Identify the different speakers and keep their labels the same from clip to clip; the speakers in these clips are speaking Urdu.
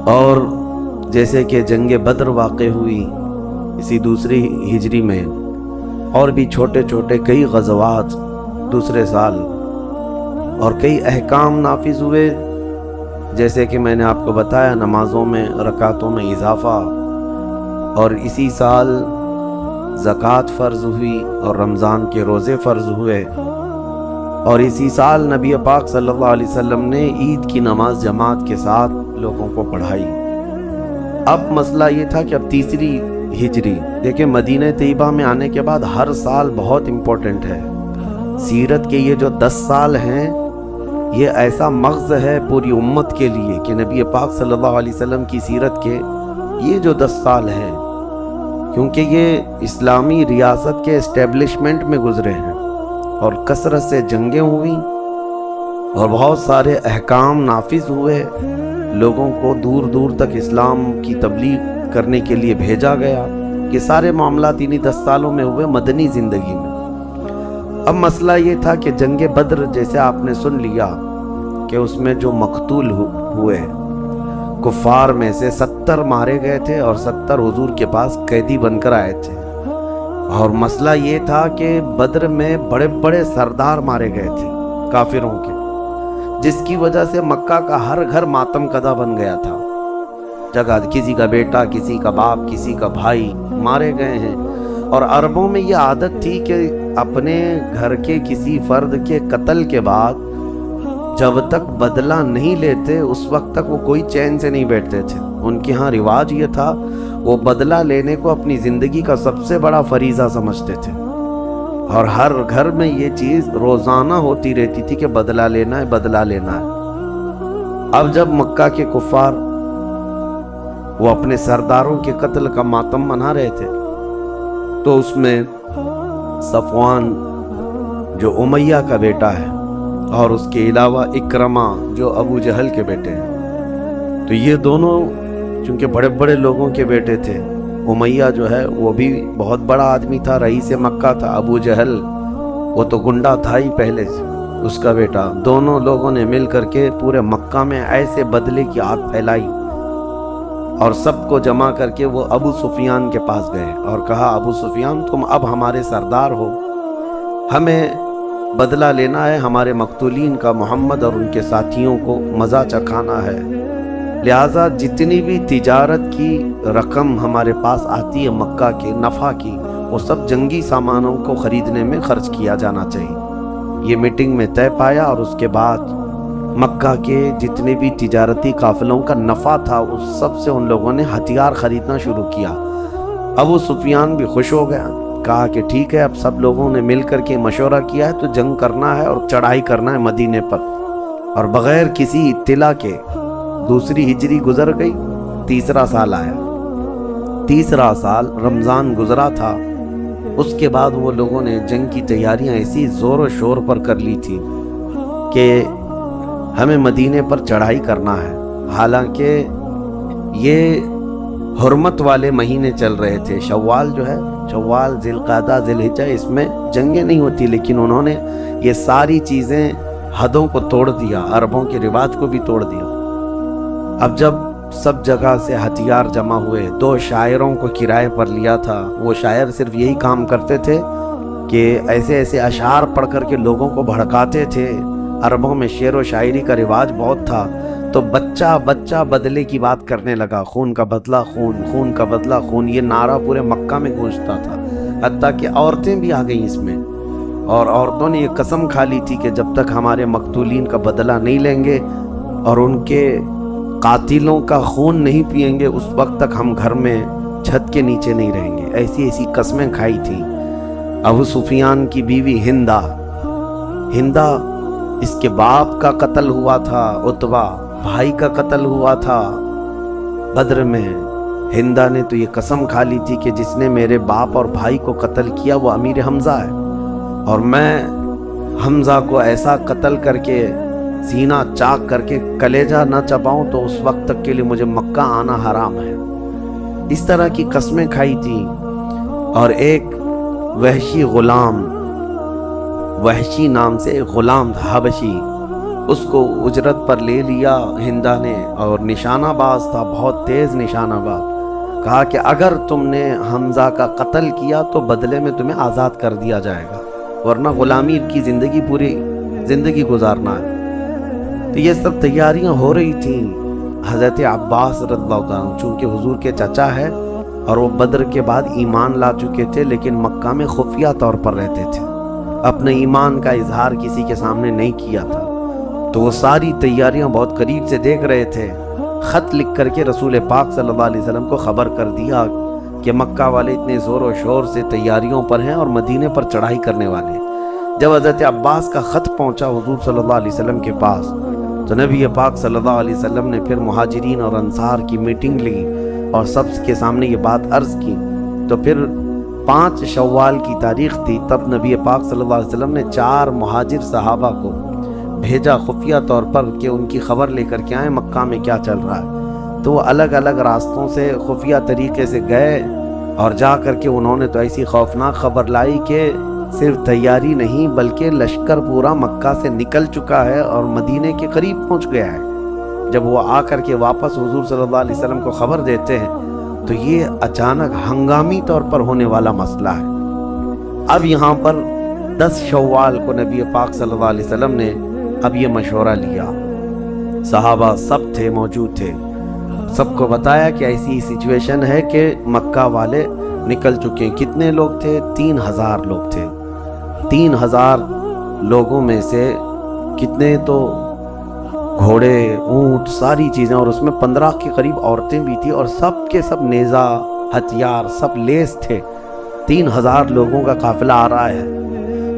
Speaker 1: اور جیسے کہ جنگ بدر واقع ہوئی اسی دوسری ہجری میں، اور بھی چھوٹے چھوٹے کئی غزوات دوسرے سال، اور کئی احکام نافذ ہوئے، جیسے کہ میں نے آپ کو بتایا نمازوں میں رکعتوں میں اضافہ، اور اسی سال زکوٰۃ فرض ہوئی اور رمضان کے روزے فرض ہوئے، اور اسی سال نبی پاک صلی اللہ علیہ وسلم نے عید کی نماز جماعت کے ساتھ لوگوں کو پڑھائی۔ اب مسئلہ یہ تھا کہ اب تیسری ہجری، دیکھیں مدینہ طیبہ میں آنے کے بعد ہر سال بہت امپورٹنٹ ہے۔ سیرت کے یہ جو 10 سال ہیں یہ ایسا مغز ہے پوری امت کے لیے کہ نبی پاک صلی اللہ علیہ وسلم کی سیرت کے یہ جو 10 سال ہیں، کیونکہ یہ اسلامی ریاست کے اسٹیبلشمنٹ میں گزرے ہیں، اور کثرت سے جنگیں ہوئیں اور بہت سارے احکام نافذ ہوئے، لوگوں کو دور دور تک اسلام کی تبلیغ کرنے کے لیے بھیجا گیا۔ یہ سارے معاملات انہی 10 سالوں میں ہوئے مدنی زندگی میں۔ اب مسئلہ یہ تھا کہ جنگ بدر جیسے آپ نے سن لیا کہ اس میں جو مقتول ہوئے کفار میں سے 70 مارے گئے تھے، اور 70 حضور کے پاس قیدی بن کر آئے تھے، اور مسئلہ یہ تھا کہ بدر میں بڑے بڑے سردار مارے گئے تھے کافروں کے، جس کی وجہ سے مکہ کا ہر گھر ماتم کدہ بن گیا تھا۔ جگہ کسی کا بیٹا، کسی کا باپ، کسی کا بھائی مارے گئے ہیں، اور عربوں میں یہ عادت تھی کہ اپنے گھر کے کسی فرد کے قتل کے بعد جب تک بدلہ نہیں لیتے اس وقت تک وہ کوئی چین سے نہیں بیٹھتے تھے۔ ان کے ہاں رواج یہ تھا، وہ بدلہ لینے کو اپنی زندگی کا سب سے بڑا فریضہ سمجھتے تھے، اور ہر گھر میں یہ چیز روزانہ ہوتی رہتی تھی کہ بدلہ لینا ہے، بدلہ لینا ہے۔ اب جب مکہ کے کفار وہ اپنے سرداروں کے قتل کا ماتم منا رہے تھے، تو اس میں صفوان جو امیہ کا بیٹا ہے، اور اس کے علاوہ اکرمہ جو ابو جہل کے بیٹے ہیں، تو یہ دونوں چونکہ بڑے بڑے لوگوں کے بیٹے تھے، امیہ جو ہے وہ بھی بہت بڑا آدمی تھا، رئیس مکہ تھا، ابو جہل وہ تو گنڈا تھا ہی پہلے سے، اس کا بیٹا، دونوں لوگوں نے مل کر کے پورے مکہ میں ایسے بدلے کی آگ پھیلائی، اور سب کو جمع کر کے وہ ابو سفیان کے پاس گئے اور کہا ابو سفیان تم اب ہمارے سردار ہو، ہمیں بدلہ لینا ہے ہمارے مقتولین کا، محمد اور ان کے ساتھیوں کو مزہ چکھانا ہے، لہٰذا جتنی بھی تجارت کی رقم ہمارے پاس آتی ہے مکہ کے نفع کی، وہ سب جنگی سامانوں کو خریدنے میں خرچ کیا جانا چاہیے۔ یہ میٹنگ میں طے پایا، اور اس کے بعد مکہ کے جتنے بھی تجارتی قافلوں کا نفع تھا اس سب سے ان لوگوں نے ہتھیار خریدنا شروع کیا۔ ابو سفیان بھی خوش ہو گیا، کہا کہ ٹھیک ہے، اب سب لوگوں نے مل کر کے مشورہ کیا ہے تو جنگ کرنا ہے اور چڑھائی کرنا ہے مدینے پر، اور بغیر کسی اطلاع کے دوسری ہجری گزر گئی، تیسرا سال آیا، تیسرا سال رمضان گزرا تھا۔ اس کے بعد وہ لوگوں نے جنگ کی تیاریاں ایسی زور و شور پر کر لی تھی کہ ہمیں مدینے پر چڑھائی کرنا ہے، حالانکہ یہ حرمت والے مہینے چل رہے تھے، شوال جو ہے، شوال، ذی القعدہ، ذی الحجہ، اس میں جنگیں نہیں ہوتی، لیکن انہوں نے یہ ساری چیزیں حدوں کو توڑ دیا، عربوں کے رواج کو بھی توڑ دیا۔ اب جب سب جگہ سے ہتھیار جمع ہوئے، 2 شاعروں کو کرائے پر لیا تھا، وہ شاعر صرف یہی کام کرتے تھے کہ ایسے ایسے اشعار پڑھ کر کے لوگوں کو بھڑکاتے تھے۔ عربوں میں شعر و شاعری کا رواج بہت تھا، تو بچہ بچہ بدلے کی بات کرنے لگا، خون کا بدلہ خون، خون کا بدلہ خون، یہ نعرہ پورے مکہ میں گونجتا تھا، حتیٰ کہ عورتیں بھی آ گئیں اس میں، اور عورتوں نے یہ قسم کھا لی تھی کہ جب تک ہمارے مقتولین کا بدلہ نہیں لیں گے اور ان کے قاتلوں کا خون نہیں پئیں گے اس وقت تک ہم گھر میں چھت کے نیچے نہیں رہیں گے، ایسی ایسی قسمیں کھائی تھیں۔ ابو سفیان کی بیوی ہندہ، اس کے باپ کا قتل ہوا تھا، عتبہ بھائی کا قتل ہوا تھا بدر میں، ہندہ نے تو یہ قسم کھا لی تھی کہ جس نے میرے باپ اور بھائی کو قتل کیا وہ امیر حمزہ ہے، اور میں حمزہ کو ایسا قتل کر کے سینہ چاک کر کے کلیجہ نہ چباؤں تو اس وقت تک کے لیے مجھے مکہ آنا حرام ہے۔ اس طرح کی قسمیں کھائی تھی۔ اور ایک وحشی غلام، وحشی نام سے ایک غلام تھا حبشی، اس کو اجرت پر لے لیا ہندا نے، اور نشانہ باز تھا، بہت تیز نشانہ باز، کہا کہ اگر تم نے حمزہ کا قتل کیا تو بدلے میں تمہیں آزاد کر دیا جائے گا، ورنہ غلامی کی زندگی پوری زندگی گزارنا ہے۔ تو یہ سب تیاریاں ہو رہی تھیں۔ حضرت عباس رضی اللہ عنہ چونکہ حضور کے چچا ہے اور وہ بدر کے بعد ایمان لا چکے تھے، لیکن مکہ میں خفیہ طور پر رہتے تھے، اپنے ایمان کا اظہار کسی کے سامنے نہیں کیا تھا، تو وہ ساری تیاریاں بہت قریب سے دیکھ رہے تھے۔ خط لکھ کر کے رسول پاک صلی اللہ علیہ وسلم کو خبر کر دیا کہ مکہ والے اتنے زور و شور سے تیاریوں پر ہیں اور مدینے پر چڑھائی کرنے والے ہیں۔ جب حضرت عباس کا خط پہنچا حضور صلی اللہ علیہ وسلم کے پاس، تو نبی پاک صلی اللہ علیہ وسلم نے پھر مہاجرین اور انصار کی میٹنگ لی اور سب کے سامنے یہ بات عرض کی۔ تو پھر 5 شوال کی تاریخ تھی، تب نبی پاک صلی اللہ علیہ وسلم نے 4 مہاجر صحابہ کو بھیجا خفیہ طور پر کہ ان کی خبر لے کر کے آئیں مکہ میں کیا چل رہا ہے۔ تو وہ الگ الگ راستوں سے خفیہ طریقے سے گئے اور جا کر کے انہوں نے تو ایسی خوفناک خبر لائی کہ صرف تیاری نہیں بلکہ لشکر پورا مکہ سے نکل چکا ہے اور مدینے کے قریب پہنچ گیا ہے۔ جب وہ آ کر کے واپس حضور صلی اللہ علیہ وسلم کو خبر دیتے ہیں تو یہ اچانک ہنگامی طور پر ہونے والا مسئلہ ہے۔ اب یہاں پر 10 شوال کو نبی پاک صلی اللہ علیہ وسلم نے اب یہ مشورہ لیا، صحابہ سب تھے، موجود تھے، سب کو بتایا کہ ایسی سچویشن ہے کہ مکہ والے نکل چکے ہیں۔ کتنے لوگ تھے؟ 3000 لوگ تھے۔ 3000 لوگوں میں سے کتنے تو گھوڑے، اونٹ، ساری چیزیں، اور اس میں 15 کے قریب عورتیں بھی تھیں، اور سب کے سب نیزہ، ہتھیار سب لیس تھے۔ 3000 لوگوں کا قافلہ آ رہا ہے۔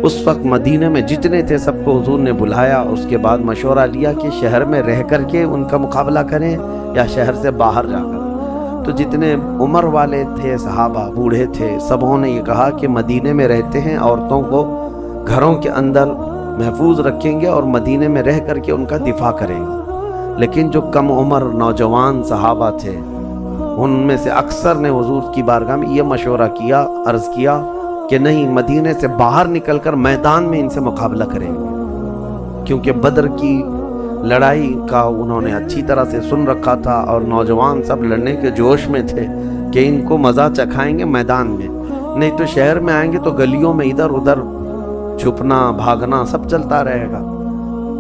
Speaker 1: اس وقت مدینے میں جتنے تھے سب کو حضور نے بلایا، اس کے بعد مشورہ لیا کہ شہر میں رہ کر کے ان کا مقابلہ کریں یا شہر سے باہر جا کر۔ تو جتنے عمر والے تھے صحابہ، بوڑھے تھے، سبوں نے یہ کہا کہ مدینے میں رہتے ہیں، عورتوں کو گھروں کے اندر محفوظ رکھیں گے اور مدینے میں رہ کر کے ان کا دفاع کریں گے۔ لیکن جو کم عمر نوجوان صحابہ تھے ان میں سے اکثر نے حضور کی بارگاہ میں یہ مشورہ کیا، عرض کیا کہ نہیں، مدینے سے باہر نکل کر میدان میں ان سے مقابلہ کریں گے، کیونکہ بدر کی لڑائی کا انہوں نے اچھی طرح سے سن رکھا تھا اور نوجوان سب لڑنے کے جوش میں تھے کہ ان کو مزہ چکھائیں گے میدان میں، نہیں تو شہر میں آئیں گے تو گلیوں میں ادھر ادھر چھپنا بھاگنا سب چلتا رہے گا۔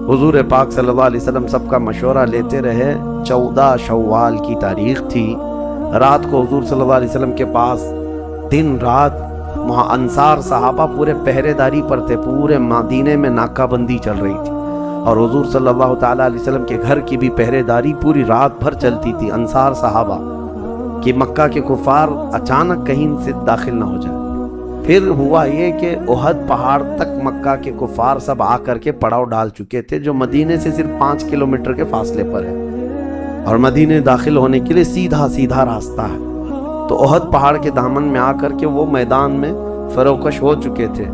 Speaker 1: حضور پاک صلی اللہ علیہ وسلم سب کا مشورہ لیتے رہے۔ 14 شوال کی تاریخ تھی، رات کو حضور صلی اللہ علیہ وسلم کے پاس دن رات وہاں انصار صحابہ پورے پہرے داری پر تھے، پورے مدینے میں ناکہ بندی چل رہی تھی، اور حضور صلی اللہ تعالیٰ علیہ وسلم کے گھر کی بھی پہرے داری پوری رات بھر چلتی تھی، انصار صحابہ، کہ مکہ کے کفار اچانک کہیں سے داخل نہ ہو جائے۔ پھر ہوا یہ کہ احد پہاڑ تک مکہ کے کفار سب آ کر کے پڑاؤ ڈال چکے تھے، جو مدینے سے صرف 5 کلومیٹر کے فاصلے پر ہے، اور مدینے داخل ہونے کے لیے سیدھا راستہ ہے۔ تو احد پہاڑ کے دامن میں آ کر کے وہ میدان میں فروکش ہو چکے تھے۔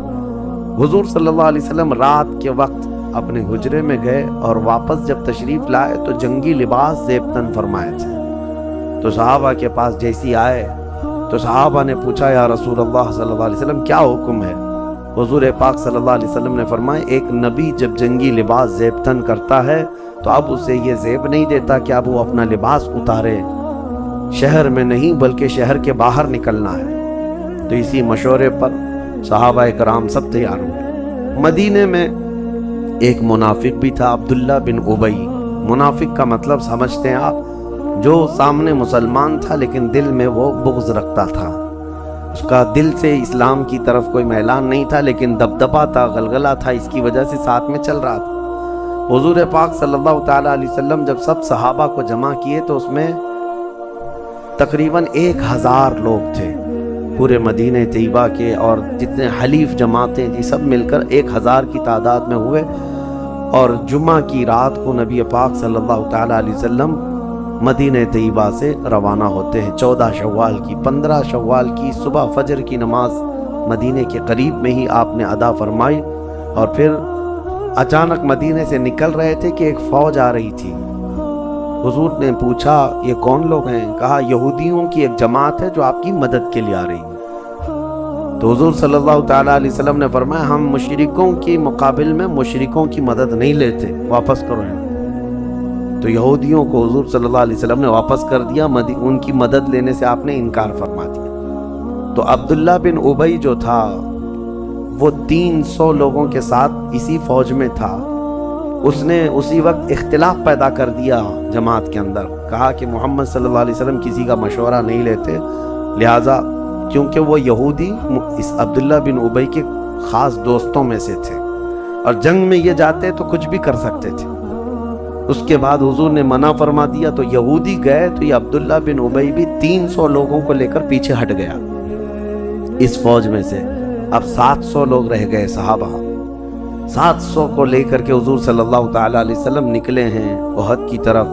Speaker 1: حضور صلی اللہ علیہ وسلم رات کے وقت اپنے حجرے میں گئے اور واپس جب تشریف لائے تو جنگی لباس زیب تن فرمائے تھے۔ تو صحابہ کے پاس جیسی آئے تو صحابہ نے پوچھا یا رسول اللہ صلی اللہ علیہ وسلم کیا حکم ہے؟ حضور پاک صلی اللہ علیہ وسلم نے فرمایا ایک نبی جب جنگی لباس زیب تن کرتا ہے تو اب اسے یہ زیب نہیں دیتا کہ اب وہ اپنا لباس اتارے، شہر میں نہیں بلکہ شہر کے باہر نکلنا ہے۔ تو اسی مشورے پر صحابہ کرام سب تیار ہوئے۔ مدینے میں ایک منافق بھی تھا، عبداللہ بن ابی۔ منافق کا مطلب سمجھتے ہیں آپ، جو سامنے مسلمان تھا لیکن دل میں وہ بغض رکھتا تھا، اس کا دل سے اسلام کی طرف کوئی میلان نہیں تھا لیکن دبدبا تھا، غلغلہ تھا، اس کی وجہ سے ساتھ میں چل رہا تھا۔ حضور پاک صلی اللہ تعالیٰ علیہ وسلم جب سب صحابہ کو جمع کیے تو اس میں تقریباً 1000 لوگ تھے پورے مدینہ طیبہ کے، اور جتنے حلیف جماعتیں تھی سب مل کر 1000 کی تعداد میں ہوئے، اور جمعہ کی رات کو نبی پاک صلی اللہ تعالیٰ علیہ وسلم مدینہ طیبہ سے روانہ ہوتے ہیں 14 شوال کی۔ 15 شوال کی صبح فجر کی نماز مدینہ کے قریب میں ہی آپ نے ادا فرمائی، اور پھر اچانک مدینہ سے نکل رہے تھے کہ ایک فوج آ رہی تھی۔ حضور نے پوچھا یہ کون لوگ ہیں؟ کہا یہودیوں کی ایک جماعت ہے جو آپ کی مدد کے لیے آ رہی ہے۔ تو حضور صلی اللہ تعالیٰ علیہ وسلم نے فرمایا ہم مشرکوں کی مقابل میں مشرکوں کی مدد نہیں لیتے، واپس کرو انہیں۔ تو یہودیوں کو حضور صلی اللہ علیہ وسلم نے واپس کر دیا، ان کی مدد لینے سے آپ نے انکار فرما دیا۔ تو عبداللہ بن ابی جو تھا وہ 300 لوگوں کے ساتھ اسی فوج میں تھا، اس نے اسی وقت اختلاف پیدا کر دیا جماعت کے اندر، کہا کہ محمد صلی اللہ علیہ وسلم کسی کا مشورہ نہیں لیتے، لہٰذا کیونکہ وہ یہودی اس عبداللہ بن ابی کے خاص دوستوں میں سے تھے اور جنگ میں یہ جاتے تو کچھ بھی کر سکتے تھے۔ اس کے بعد حضور نے منع فرما دیا تو یہودی گئے، تو یہ عبداللہ بن ابی بھی 300 لوگوں کو لے کر پیچھے ہٹ گیا اس فوج میں سے۔ اب 700 لوگ رہ گئے صحابہ، 700 کو لے کر کے حضور صلی اللہ تعالیٰ علیہ وسلم نکلے ہیں احد کی طرف۔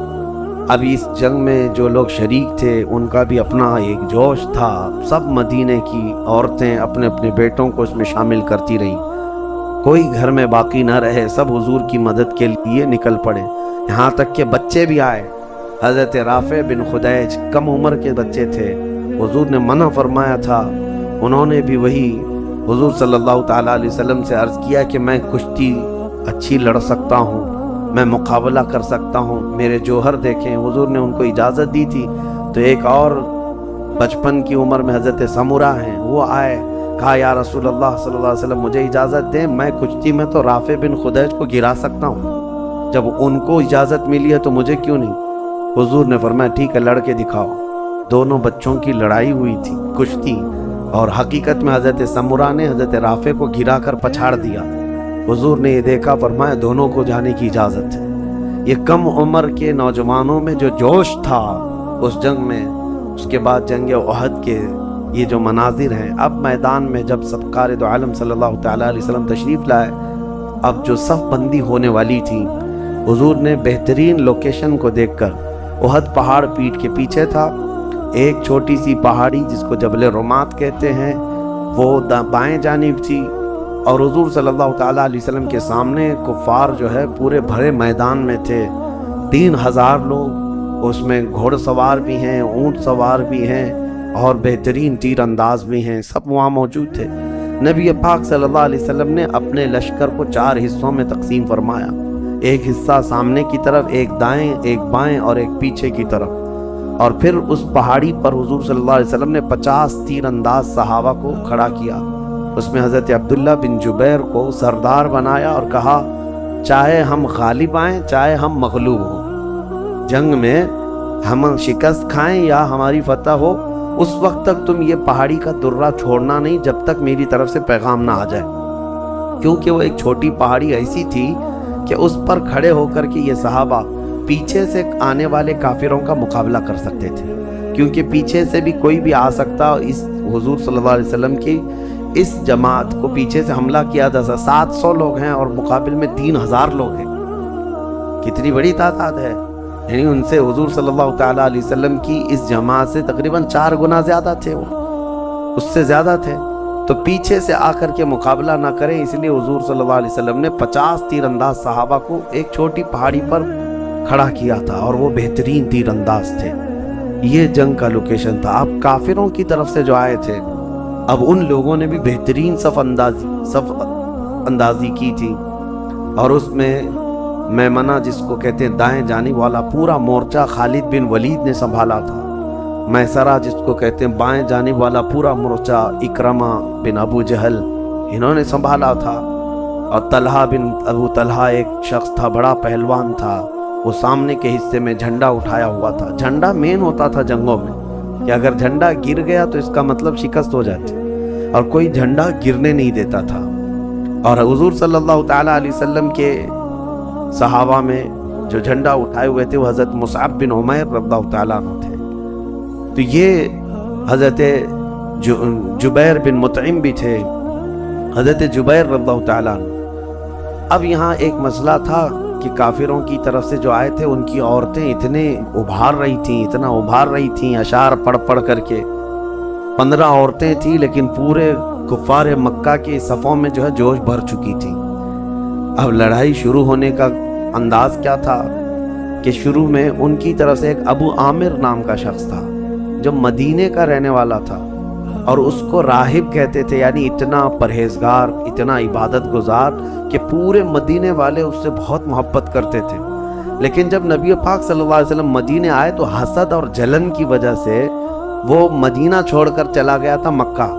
Speaker 1: اب اس جنگ میں جو لوگ شریک تھے ان کا بھی اپنا ایک جوش تھا، سب مدینے کی عورتیں اپنے اپنے بیٹوں کو اس میں شامل کرتی رہیں، کوئی گھر میں باقی نہ رہے، سب حضور کی مدد کے لیے نکل پڑے، یہاں تک کہ بچے بھی آئے۔ حضرت رافع بن خدیج کم عمر کے بچے تھے، حضور نے منع فرمایا تھا، انہوں نے بھی وہی حضور صلی اللہ تعالیٰ علیہ وسلم سے عرض کیا کہ میں کشتی اچھی لڑ سکتا ہوں، میں مقابلہ کر سکتا ہوں، میرے جوہر دیکھیں۔ حضور نے ان کو اجازت دی تھی۔ تو ایک اور 55 کی عمر میں حضرت سمرہ ہیں، وہ آئے، کہا یا رسول اللہ صلی اللہ علیہ وسلم مجھے اجازت دیں، میں کشتی میں تو رافع بن خدیج کو گرا سکتا ہوں، جب ان کو اجازت ملی ہے تو مجھے کیوں نہیں؟ حضور نے فرمایا ٹھیک ہے لڑ کے دکھاؤ۔ دونوں بچوں کی لڑائی ہوئی تھی کشتی، اور حقیقت میں حضرت سمرہ نے حضرت رافع کو گرا کر پچھاڑ دیا۔ حضور نے یہ دیکھا، فرمایا دونوں کو جانے کی اجازت ہے۔ یہ کم عمر کے نوجوانوں میں جو جوش تھا اس جنگ میں، اس کے بعد جنگ احد کے یہ جو مناظر ہیں، اب میدان میں جب سرکار دو عالم صلی اللہ تعالیٰ علیہ وسلم تشریف لائے، اب جو صف بندی ہونے والی تھی، حضور نے بہترین لوکیشن کو دیکھ کر، احد پہاڑ پیٹ کے پیچھے تھا، ایک چھوٹی سی پہاڑی جس کو جبل رمات کہتے ہیں وہ بائیں جانب تھی، اور حضور صلی اللہ تعالیٰ علیہ وسلم کے سامنے کفار جو ہے پورے بھرے میدان میں تھے، 3000 لوگ، اس میں گھوڑ سوار بھی ہیں، اونٹ سوار بھی ہیں، اور بہترین تیر انداز بھی ہیں، سب وہاں موجود تھے۔ نبی پاک صلی اللہ علیہ وسلم نے اپنے لشکر کو 4 حصوں میں تقسیم فرمایا، ایک حصہ سامنے کی طرف، ایک دائیں، ایک بائیں اور ایک پیچھے کی طرف، اور پھر اس پہاڑی پر حضور صلی اللہ علیہ وسلم نے 50 تیر انداز صحابہ کو کھڑا کیا، اس میں حضرت عبداللہ بن جبیر کو سردار بنایا اور کہا چاہے ہم غالب آئیں چاہے ہم مغلوب ہوں، جنگ میں ہم شکست کھائیں یا ہماری فتح ہو، اس وقت تک تم یہ پہاڑی کا درہ چھوڑنا نہیں جب تک میری طرف سے پیغام نہ آ جائے، کیونکہ وہ ایک چھوٹی پہاڑی ایسی تھی کہ اس پر کھڑے ہو کر کے یہ صحابہ پیچھے سے آنے والے کافروں کا مقابلہ کر سکتے تھے، کیونکہ پیچھے سے بھی کوئی بھی آ سکتا، اس حضور صلی اللہ علیہ وسلم کی اس جماعت کو پیچھے سے حملہ کیا تھا۔ 700 لوگ ہیں اور مقابل میں 3000 لوگ ہیں، کتنی بڑی تعداد ہے، یعنی ان سے حضور صلی اللہ تعالیٰ علیہ وسلم کی اس جماعت سے تقریباً 4 گنا زیادہ تھے، وہ اس سے زیادہ تھے، تو پیچھے سے آ کر کے مقابلہ نہ کریں، اس لیے حضور صلی اللہ علیہ وسلم نے 50 تیر انداز صحابہ کو ایک چھوٹی پہاڑی پر کھڑا کیا تھا، اور وہ بہترین تیر انداز تھے۔ یہ جنگ کا لوکیشن تھا۔ اب کافروں کی طرف سے جو آئے تھے، اب ان لوگوں نے بھی بہترین صف اندازی کی تھی، اور اس میں میمنہ جس کو کہتے ہیں دائیں جانب والا پورا مورچہ خالد بن ولید نے سنبھالا تھا، میسرہ جس کو کہتے ہیں بائیں جانب والا پورا مورچہ اکرمہ بن ابو جہل انہوں نے سنبھالا تھا، اور طلحہ بن ابو طلحہ ایک شخص تھا، بڑا پہلوان تھا، وہ سامنے کے حصے میں جھنڈا اٹھایا ہوا تھا۔ جھنڈا مین ہوتا تھا جنگوں میں کہ اگر جھنڈا گر گیا تو اس کا مطلب شکست ہو جاتی، اور کوئی جھنڈا گرنے نہیں دیتا تھا۔ اور حضور صلی اللہ تعالیٰ علیہ وسلم کے صحابہ میں جو جھنڈا اٹھائے ہوئے تھے وہ حضرت مصعب بن عمیر رضی اللہ تعالیٰ عنہ تھے، تو یہ حضرت جبیر بن مطعم بھی تھے، حضرت جبیر رضی اللہ تعالیٰ عنہ۔ اب یہاں ایک مسئلہ تھا کہ کافروں کی طرف سے جو آئے تھے ان کی عورتیں اتنا ابھار رہی تھیں اشعار پڑھ پڑھ کر کے، 15 عورتیں تھیں، لیکن پورے کفار مکہ کے صفوں میں جو ہے جوش بھر چکی تھی۔ اب لڑائی شروع ہونے کا انداز کیا تھا کہ شروع میں ان کی طرف سے ایک ابو عامر نام کا شخص تھا جو مدینے کا رہنے والا تھا، اور اس کو راہب کہتے تھے، یعنی اتنا پرہیزگار، اتنا عبادت گزار کہ پورے مدینے والے اس سے بہت محبت کرتے تھے۔ لیکن جب نبی پاک صلی اللہ علیہ وسلم مدینے آئے تو حسد اور جلن کی وجہ سے وہ مدینہ چھوڑ کر چلا گیا تھا مکہ،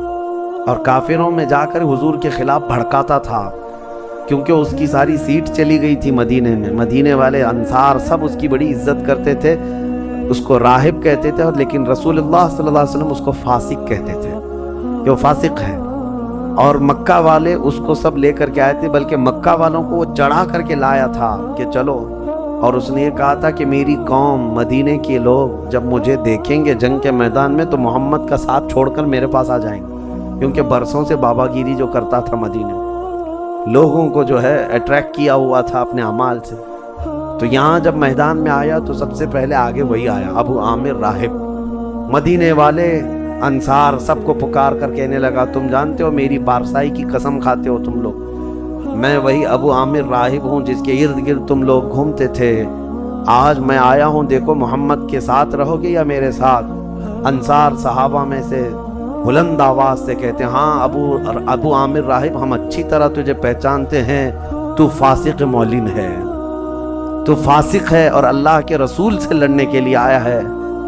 Speaker 1: اور کافروں میں جا کر حضور کے خلاف بھڑکاتا تھا، کیونکہ اس کی ساری سیٹ چلی گئی تھی مدینے میں۔ مدینے والے انصار سب اس کی بڑی عزت کرتے تھے، اس کو راہب کہتے تھے، لیکن رسول اللہ صلی اللہ علیہ وسلم اس کو فاسق کہتے تھے کہ وہ فاسق ہے۔ اور مکہ والے اس کو سب لے کر کے آئے تھے، بلکہ مکہ والوں کو وہ چڑھا کر کے لایا تھا کہ چلو، اور اس نے یہ کہا تھا کہ میری قوم مدینے کے لوگ جب مجھے دیکھیں گے جنگ کے میدان میں تو محمد کا ساتھ چھوڑ کر میرے پاس آ جائیں گے، کیونکہ برسوں سے بابا گیری جو کرتا تھا مدینے میں، لوگوں کو جو ہے اٹریکٹ کیا ہوا تھا اپنے اعمال سے۔ تو یہاں جب میدان میں آیا تو سب سے پہلے آگے وہی آیا، ابو عامر راہب۔ مدینے والے انصار سب کو پکار کر کہنے لگا، تم جانتے ہو میری بارسائی کی قسم کھاتے ہو تم لوگ، میں وہی ابو عامر راہب ہوں جس کے ارد گرد تم لوگ گھومتے تھے۔ آج میں آیا ہوں، دیکھو محمد کے ساتھ رہو گے یا میرے ساتھ؟ انصار صحابہ میں سے بلند آواز سے کہتے ہیں، ہاں ابو عامر راہب، ہم اچھی طرح تجھے پہچانتے ہیں، تو فاسق معلن ہے، تو فاسق ہے اور اللہ کے رسول سے لڑنے کے لیے آیا ہے،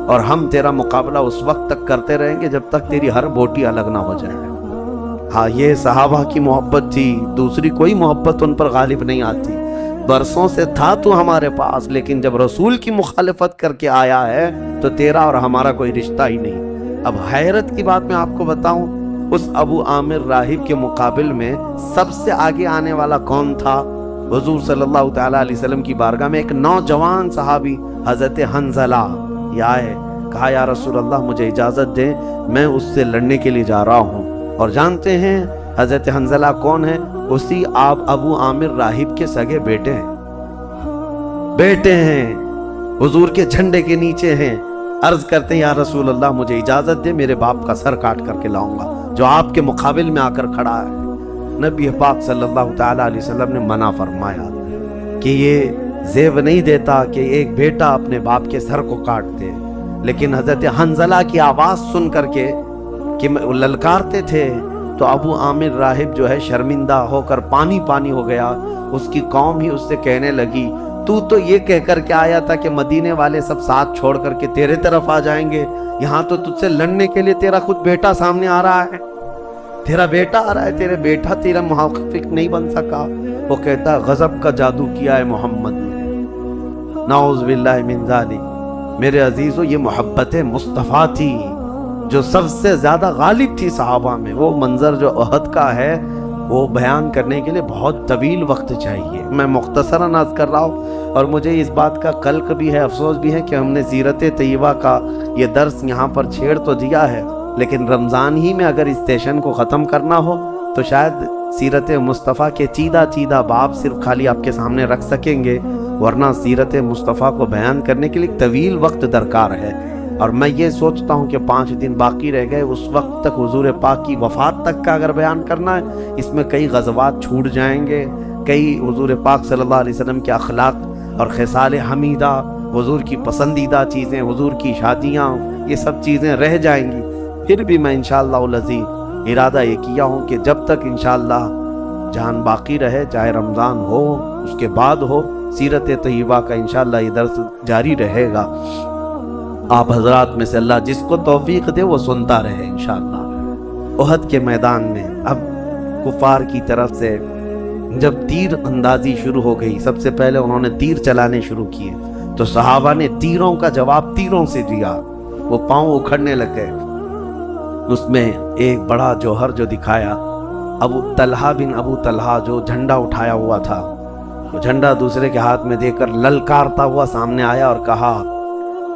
Speaker 1: اور ہم تیرا مقابلہ اس وقت تک کرتے رہیں گے جب تک تیری ہر بوٹی الگ نہ ہو جائے۔ ہاں، یہ صحابہ کی محبت تھی، دوسری کوئی محبت ان پر غالب نہیں آتی۔ برسوں سے تھا تو ہمارے پاس، لیکن جب رسول کی مخالفت کر کے آیا ہے تو تیرا اور ہمارا کوئی رشتہ ہی نہیں۔ اب حیرت کی بات میں آپ کو بتاؤں، اس ابو عامر راہب کے مقابل میں سب سے آگے آنے والا کون تھا؟ حضور صلی اللہ تعالیٰ علیہ وسلم کی بارگاہ میں ایک نوجوان صحابی حضرت حنظلہ یہ آئے، کہا یا رسول اللہ مجھے اجازت دیں، میں اس سے لڑنے کے لیے جا رہا ہوں۔ اور جانتے ہیں حضرت حنظلہ کون ہے؟ اسی آپ ابو عامر راہب کے سگے بیٹے ہیں، حضور کے جھنڈے کے نیچے ہیں۔ عرض کرتے ہیں یا رسول اللہ مجھے اجازت دے، میرے باپ کا سر کاٹ کر کے لاؤں گا جو آپ کے مقابل میں آ کر کھڑا ہے۔ نبی پاک صلی اللہ تعالیٰ علیہ وسلم نے منع فرمایا کہ یہ زیب نہیں دیتا کہ ایک بیٹا اپنے باپ کے سر کو کاٹ دے، لیکن حضرت حنظلہ کی آواز سن کر کے کہ للکارتے تھے تو ابو عامر راہب جو ہے شرمندہ ہو کر پانی ہو گیا۔ اس کی قوم ہی اس سے کہنے لگی، تو یہ کہہ کر کے آیا تھا کہ مدینے والے سب ساتھ چھوڑ کر کے تیرے طرف آ جائیں گے، یہاں تو تجھ سے لڑنے کے لیے تیرا خود بیٹا سامنے آ رہا ہے، تیرا بیٹا آ رہا ہے، تیرے بیٹا تیرا محافظ نہیں بن سکا۔ وہ کہتا غضب کا جادو کیا ہے محمد نے، نعوذ باللہ من ذالک۔ میرے عزیزو، یہ محبت مصطفیٰ تھی جو سب سے زیادہ غالب تھی صحابہ میں۔ وہ منظر جو احد کا ہے وہ بیان کرنے کے لیے بہت طویل وقت چاہیے، میں مختصراً عرض کر رہا ہوں، اور مجھے اس بات کا قلق بھی ہے، افسوس بھی ہے کہ ہم نے سیرت طیبہ کا یہ درس یہاں پر چھیڑ تو دیا ہے، لیکن رمضان ہی میں اگر اس سیشن کو ختم کرنا ہو تو شاید سیرت مصطفیٰ کے چیدہ باب صرف خالی آپ کے سامنے رکھ سکیں گے، ورنہ سیرت مصطفیٰ کو بیان کرنے کے لیے طویل وقت درکار ہے۔ اور میں یہ سوچتا ہوں کہ 5 دن باقی رہ گئے، اس وقت تک حضور پاک کی وفات تک کا اگر بیان کرنا ہے، اس میں کئی غزوات چھوٹ جائیں گے، کئی حضور پاک صلی اللہ علیہ وسلم کے اخلاق اور خصال حمیدہ، حضور کی پسندیدہ چیزیں، حضور کی شادیاں، یہ سب چیزیں رہ جائیں گی۔ پھر بھی میں انشاءاللہ العزیز ارادہ یہ کیا ہوں کہ جب تک انشاءاللہ جان باقی رہے، چاہے رمضان ہو اس کے بعد ہو، سیرت طیبہ کا انشاءاللہ یہ درس جاری رہے گا۔ آپ حضرات میں سے اللہ جس کو توفیق دے وہ سنتا رہے انشاءاللہ۔ احد کے میدان میں اب کفار کی طرف سے جب تیر اندازی شروع ہو گئی، سب سے پہلے انہوں نے تیر چلانے شروع کیے، تو صحابہ نے تیروں کا جواب تیروں سے دیا، وہ پاؤں اکھڑنے لگے۔ اس میں ایک بڑا جوہر جو دکھایا، ابو طلحہ بن ابو طلحہ جو جھنڈا اٹھایا ہوا تھا، وہ جھنڈا دوسرے کے ہاتھ میں دے کر للکارتا ہوا سامنے آیا اور کہا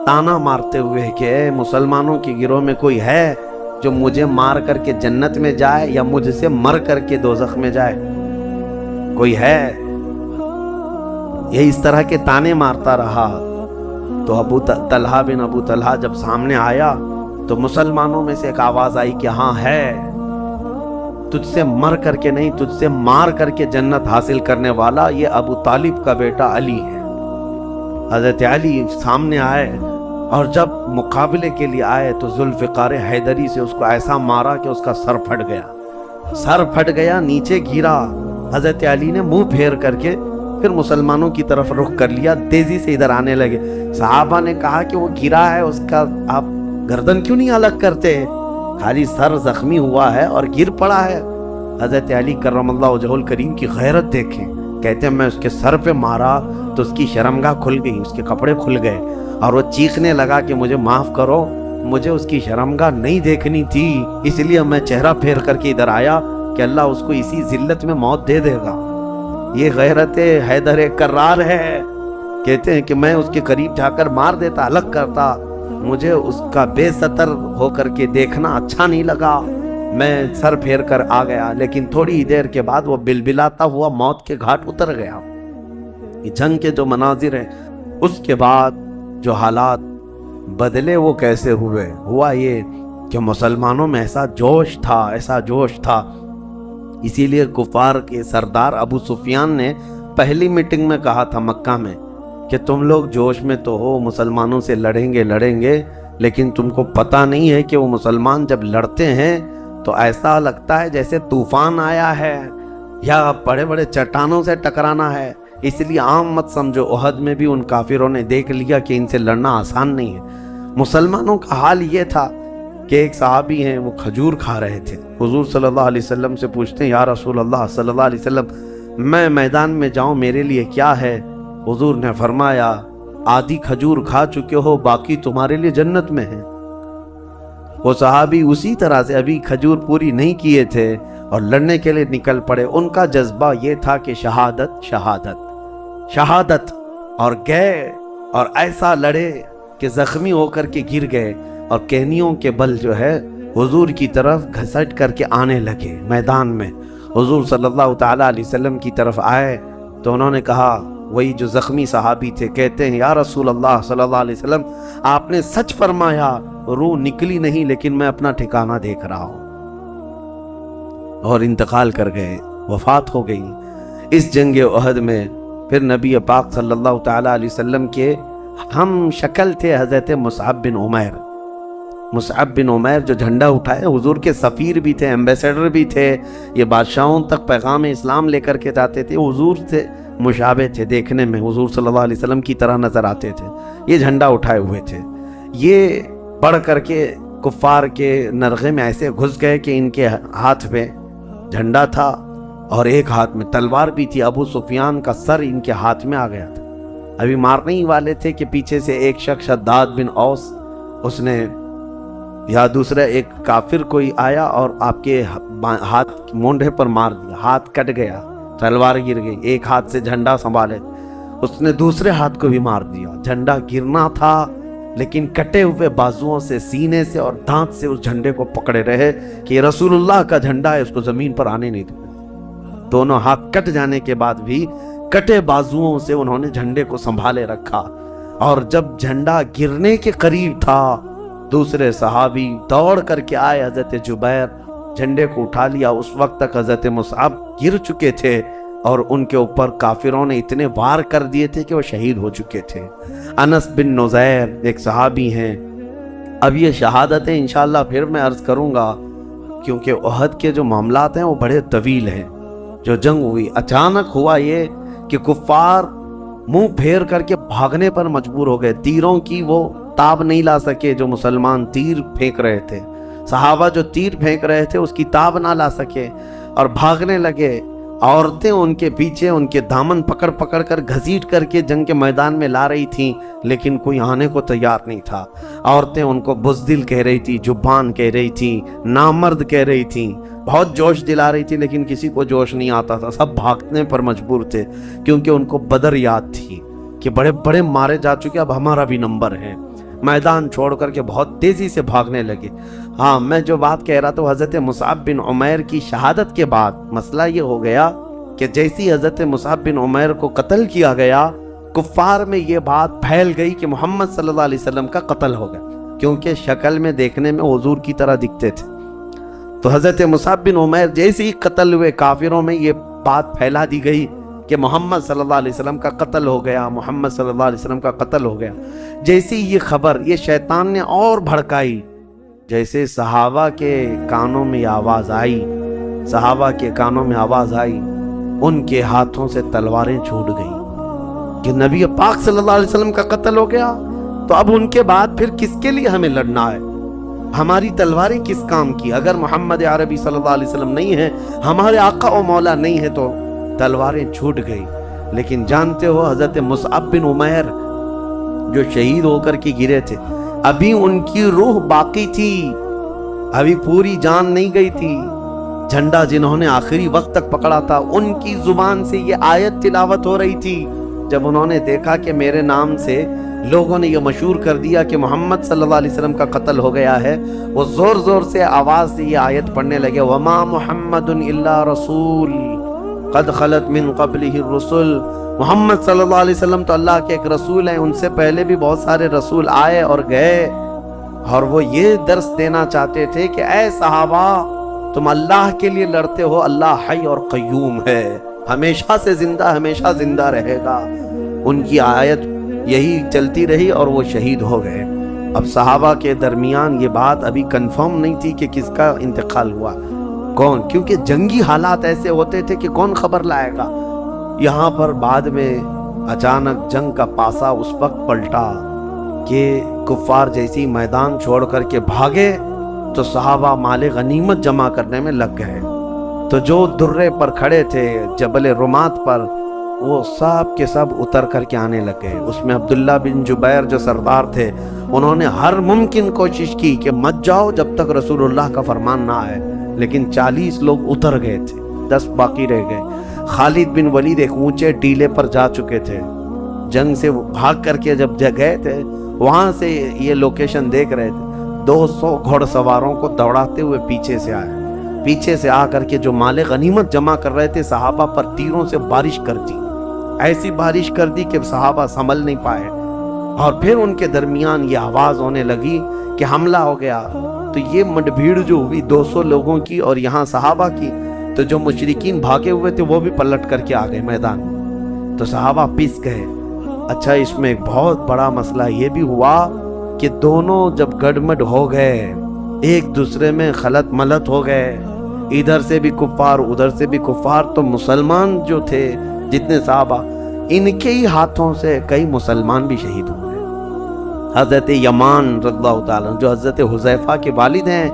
Speaker 1: تانا مارتے ہوئے کہ اے مسلمانوں کے گروہ میں کوئی ہے جو مجھے مار کر کے جنت میں جائے یا مجھ سے مر کر کے دوزخ میں جائے؟ کوئی ہے؟ یہ اس طرح کے تانے مارتا رہا۔ تو ابو طلحہ بن ابو طلحہ جب سامنے آیا تو مسلمانوں میں سے ایک آواز آئی کہ ہاں ہے، تجھ سے مر کر کے نہیں، تجھ سے مار کر کے جنت حاصل کرنے والا یہ ابو طالب کا بیٹا علی ہے۔ حضرت علی سامنے آئے اور جب مقابلے کے لیے آئے تو ذوالفقار حیدری سے اس کو ایسا مارا کہ اس کا سر پھٹ گیا، نیچے گرا۔ حضرت علی نے منہ پھیر کر کے پھر مسلمانوں کی طرف رخ کر لیا، تیزی سے ادھر آنے لگے۔ صحابہ نے کہا کہ وہ گرا ہے، اس کا آپ گردن کیوں نہیں الگ کرتے؟ خالی سر زخمی ہوا ہے اور گر پڑا ہے۔ حضرت علی کرم اللہ وجہہ الکریم کی غیرت دیکھیں، کہتے ہیں میں اس کے سر پہ مارا تو اس کی شرمگاہ کھل گئی، اس کے کپڑے کھل گئے، اور وہ چیخنے لگا کہ مجھے معاف کرو، مجھے اس کی شرمگاہ نہیں دیکھنی تھی، اس لیے میں چہرہ پھیر کر کے ادھر آیا کہ اللہ اس کو اسی ذلت میں موت دے دے گا۔ یہ غیرت حیدر کرار ہے۔ کہتے ہیں کہ میں اس کے قریب جا کر مار دیتا، الگ کرتا، مجھے اس کا بے ستر ہو کر کے دیکھنا اچھا نہیں لگا، میں سر پھیر کر آ گیا، لیکن تھوڑی دیر کے بعد وہ بلبلاتا ہوا موت کے گھاٹ اتر گیا۔ یہ جنگ کے جو مناظر ہیں، اس کے بعد جو حالات بدلے وہ کیسے ہوئے؟ ہوا یہ کہ مسلمانوں میں ایسا جوش تھا، اسی لیے کفار کے سردار ابو سفیان نے پہلی میٹنگ میں کہا تھا مکہ میں کہ تم لوگ جوش میں تو ہو، مسلمانوں سے لڑیں گے، لیکن تم کو پتہ نہیں ہے کہ وہ مسلمان جب لڑتے ہیں تو ایسا لگتا ہے جیسے طوفان آیا ہے یا بڑے بڑے چٹانوں سے ٹکرانا ہے، اس لیے عام مت سمجھو۔ احد میں بھی ان کافروں نے دیکھ لیا کہ ان سے لڑنا آسان نہیں ہے۔ مسلمانوں کا حال یہ تھا کہ ایک صحابی ہیں، وہ کھجور کھا رہے تھے، حضور صلی اللہ علیہ وسلم سے پوچھتے ہیں یا رسول اللہ صلی اللہ علیہ وسلم، میں میدان میں جاؤں میرے لیے کیا ہے؟ حضور نے فرمایا آدھی کھجور کھا چکے ہو، باقی تمہارے لیے جنت میں ہے۔ وہ صحابی اسی طرح سے ابھی کھجور پوری نہیں کیے تھے اور لڑنے کے لیے نکل پڑے۔ ان کا جذبہ یہ تھا کہ شہادت، اور گئے اور ایسا لڑے کہ زخمی ہو کر کے گر گئے، اور کہنیوں کے بل جو ہے حضور کی طرف گھسٹ کر کے آنے لگے۔ میدان میں حضور صلی اللہ تعالیٰ علیہ وسلم کی طرف آئے تو انہوں نے کہا، وہی جو زخمی صحابی تھے، کہتے ہیں یا رسول اللہ صلی اللہ علیہ وسلم، آپ نے سچ فرمایا، روح نکلی نہیں لیکن میں اپنا ٹھکانہ دیکھ رہا ہوں، اور انتقال کر گئے، وفات ہو گئی۔ اس جنگ احد میں پھر نبی پاک صلی اللہ تعالیٰ علیہ وسلم کے ہم شکل تھے حضرت مصعب بن عمیر جو جھنڈا اٹھائے، حضور کے سفیر بھی تھے، ایمبیسیڈر بھی تھے، یہ بادشاہوں تک پیغام اسلام لے کر کے جاتے تھے، حضور سے مشابہ تھے، دیکھنے میں حضور صلی اللہ علیہ وسلم کی طرح نظر آتے تھے، یہ جھنڈا اٹھائے ہوئے تھے۔ یہ بڑھ کر کے کفار کے نرغے میں ایسے گھس گئے کہ ان کے ہاتھ پہ جھنڈا تھا اور ایک ہاتھ میں تلوار بھی تھی، ابو سفیان کا سر ان کے ہاتھ میں آ گیا تھا، ابھی مارنے ہی والے تھے کہ پیچھے سے ایک شخص شداد بن اوس، اس نے یا دوسرا ایک کافر کوئی آیا اور آپ کے ہاتھ مونڈے پر مار دیا، ہاتھ کٹ گیا، تلوار گر گئی، ایک ہاتھ سے جھنڈا سنبھالے، اس نے دوسرے ہاتھ کو بھی مار دیا۔ جھنڈا گرنا تھا لیکن کٹے ہوئے بازوؤں سے، سینے سے اور دانت سے اس جھنڈے کو پکڑے رہے کہ یہ رسول اللہ کا جھنڈا ہے، اس کو زمین پر آنے نہیں دیا۔ دونوں ہاتھ کٹ جانے کے بعد بھی کٹے بازوؤں سے انہوں نے جھنڈے کو سنبھالے رکھا، اور جب جھنڈا گرنے کے قریب تھا دوسرے صحابی دوڑ کر کے آئے، حضرت جبیر، جھنڈے کو اٹھا لیا۔ اس وقت تک حضرت مصعب گر چکے تھے اور ان کے اوپر کافروں نے اتنے وار کر دیے تھے کہ وہ شہید ہو چکے تھے۔ انس بن نزیر ایک صحابی ہیں، اب یہ شہادتیں انشاءاللہ پھر میں عرض کروں گا، کیونکہ احد کے جو معاملات ہیں وہ بڑے طویل ہیں۔ جو جنگ ہوئی، اچانک ہوا یہ کہ کفار منہ پھیر کر کے بھاگنے پر مجبور ہو گئے، تیروں کی وہ تاب نہیں لا سکے جو مسلمان تیر پھینک رہے تھے، صحابہ جو تیر پھینک رہے تھے اس کی تاب نہ لا سکے اور بھاگنے لگے۔ عورتیں ان کے پیچھے ان کے دامن پکڑ پکڑ کر گھسیٹ کر کے جنگ کے میدان میں لا رہی تھیں، لیکن کوئی آنے کو تیار نہیں تھا۔ عورتیں ان کو بزدل کہہ رہی تھی، جبان کہہ رہی تھی، نامرد کہہ رہی تھیں، بہت جوش دلا رہی تھی، لیکن کسی کو جوش نہیں آتا تھا، سب بھاگنے پر مجبور تھے، کیونکہ ان کو بدر یاد تھی کہ بڑے بڑے مارے جا چکے، اب ہمارا بھی نمبر ہے۔ میدان چھوڑ کر کے بہت تیزی سے بھاگنے لگے۔ ہاں، میں جو بات کہہ رہا تھا، حضرت مصعب بن عمیر کی شہادت کے بعد مسئلہ یہ ہو گیا کہ جیسی حضرت مصعب بن عمیر کو قتل کیا گیا، کفار میں یہ بات پھیل گئی کہ محمد صلی اللہ علیہ وسلم کا قتل ہو گیا، کیونکہ شکل میں دیکھنے میں حضور کی طرح دکھتے تھے۔ تو حضرت مصعب بن عمیر جیسے ہی قتل ہوئے، کافروں میں یہ بات پھیلا دی گئی کہ محمد صلی اللہ علیہ وسلم کا قتل ہو گیا، محمد صلی اللہ علیہ وسلم کا قتل ہو گیا، جیسی یہ خبر یہ شیطان نے اور بھڑکائی، جیسے صحابہ کے کانوں میں یہ آواز آئی، صحابہ کے کانوں میں آواز آئی، ان کے ہاتھوں سے تلواریں چھوٹ گئیں کہ نبی پاک صلی اللہ علیہ وسلم کا قتل ہو گیا، تو اب ان کے بعد پھر کس کے لیے ہمیں لڑنا ہے؟ ہماری تلواریں کس کام کی؟ اگر محمد عربی صلی اللہ علیہ وسلم نہیں ہے، ہمارے آقا و مولا نہیں ہے، تو تلواریں چھوٹ گئی۔ لیکن جانتے ہو حضرت مصعب بن عمیر جو شہید ہو کر کے گرے تھے، ابھی ان کی روح باقی تھی، ابھی پوری جان نہیں گئی تھی، جھنڈا جنہوں نے آخری وقت تک پکڑا تھا ان کی زبان سے یہ آیت تلاوت ہو رہی تھی۔ جب انہوں نے دیکھا کہ میرے نام سے لوگوں نے یہ مشہور کر دیا کہ محمد صلی اللہ علیہ وسلم کا قتل ہو گیا ہے، وہ زور زور سے آواز سے یہ آیت پڑھنے لگے، وَمَا مُحَمَّدٌ إِلَّا رَسُولٌ قَدْ خَلَتْ مِن قَبْلِهِ الرُّسُلُ۔ محمد صلی اللہ علیہ وسلم تو اللہ کے ایک رسول ہیں، ان سے پہلے بھی بہت سارے رسول آئے اور گئے، اور وہ یہ درس دینا چاہتے تھے کہ اے صحابہ، تم اللہ کے لیے لڑتے ہو، اللہ حی اور قیوم ہے، ہمیشہ سے زندہ، ہمیشہ زندہ رہے گا۔ ان کی آیت یہی چلتی رہی اور وہ شہید ہو گئے۔ اب صحابہ کے درمیان یہ بات ابھی کنفرم نہیں تھی کہ کس کا انتقال ہوا، کون، کیونکہ جنگی حالات ایسے ہوتے تھے کہ کون خبر لائے گا۔ یہاں پر بعد میں اچانک جنگ کا پاسا اس وقت پلٹا کہ کفار جیسی میدان چھوڑ کر کے بھاگے تو صحابہ مال غنیمت جمع کرنے میں لگ گئے، تو جو درے پر کھڑے تھے جبل رمات پر، وہ سب کے سب اتر کر کے آنے لگ گئے۔ اس میں عبداللہ بن جبیر جو سردار تھے، انہوں نے ہر ممکن کوشش کی کہ مت جاؤ جب تک رسول اللہ کا فرمان نہ آئے، لیکن 40 لوگ اتر گئے تھے، 10 باقی رہ گئے۔ خالد بن ولید ایک اونچے ٹیلے پر جا چکے تھے، جنگ سے بھاگ کر کے جب گئے تھے، وہاں سے یہ لوکیشن دیکھ رہے تھے، 200 گھوڑ سواروں کو دوڑاتے ہوئے پیچھے سے آئے، پیچھے سے آ کر کے جو مال غنیمت جمع کر رہے تھے، صحابہ پر تیروں سے بارش کر دی، ایسی بارش کر دی کہ صحابہ سنبھل نہیں پائے، اور پھر ان کے درمیان یہ آواز ہونے لگی کہ حملہ ہو گیا۔ تو یہ مڈ بھیڑ جو ہوئی 200 لوگوں کی اور یہاں صحابہ کی، تو جو مشرکین بھاگے ہوئے تھے وہ بھی پلٹ کر کے آ گئے میدان میں، تو صحابہ پس گئے۔ اچھا، اس میں ایک بہت بڑا مسئلہ یہ بھی ہوا کہ دونوں جب گڑمڈ ہو گئے، ایک دوسرے میں خلط ملط ہو گئے، ادھر سے بھی کفار ادھر سے بھی کفار، تو مسلمان جو تھے جتنے صحابہ، ان کے ہی ہاتھوں سے کئی مسلمان بھی شہید ہوئے۔ حضرت یمان رضی اللہ تعالیٰ جو حضرت حذیفہ کے والد ہیں،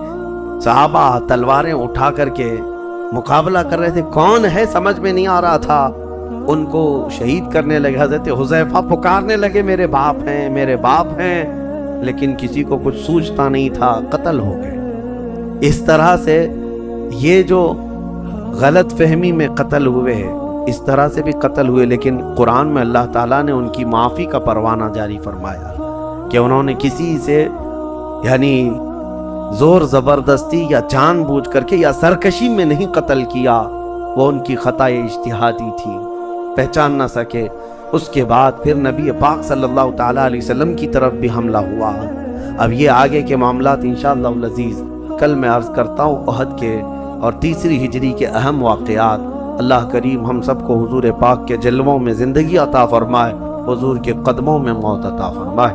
Speaker 1: صحابہ تلواریں اٹھا کر کے مقابلہ کر رہے تھے، کون ہے سمجھ میں نہیں آ رہا تھا، ان کو شہید کرنے لگے۔ حضرت حذیفہ پکارنے لگے میرے باپ ہیں، میرے باپ ہیں، لیکن کسی کو کچھ سوچتا نہیں تھا، قتل ہو گئے۔ اس طرح سے یہ جو غلط فہمی میں قتل ہوئے ہیں، اس طرح سے بھی قتل ہوئے، لیکن قرآن میں اللہ تعالیٰ نے ان کی معافی کا پروانہ جاری فرمایا کہ انہوں نے کسی سے یعنی زور زبردستی یا جان بوجھ کر کے یا سرکشی میں نہیں قتل کیا، وہ ان کی خطا اجتہادی تھی، پہچان نہ سکے۔ اس کے بعد پھر نبی پاک صلی اللہ تعالیٰ علیہ وسلم کی طرف بھی حملہ ہوا۔ اب یہ آگے کے معاملات انشاءاللہ العزیز کل میں عرض کرتا ہوں، احد کے اور تیسری ہجری کے اہم واقعات۔ اللہ کریم ہم سب کو حضور پاک کے جلووں میں زندگی عطا فرمائے، حضور کے قدموں میں موت عطا فرمائے۔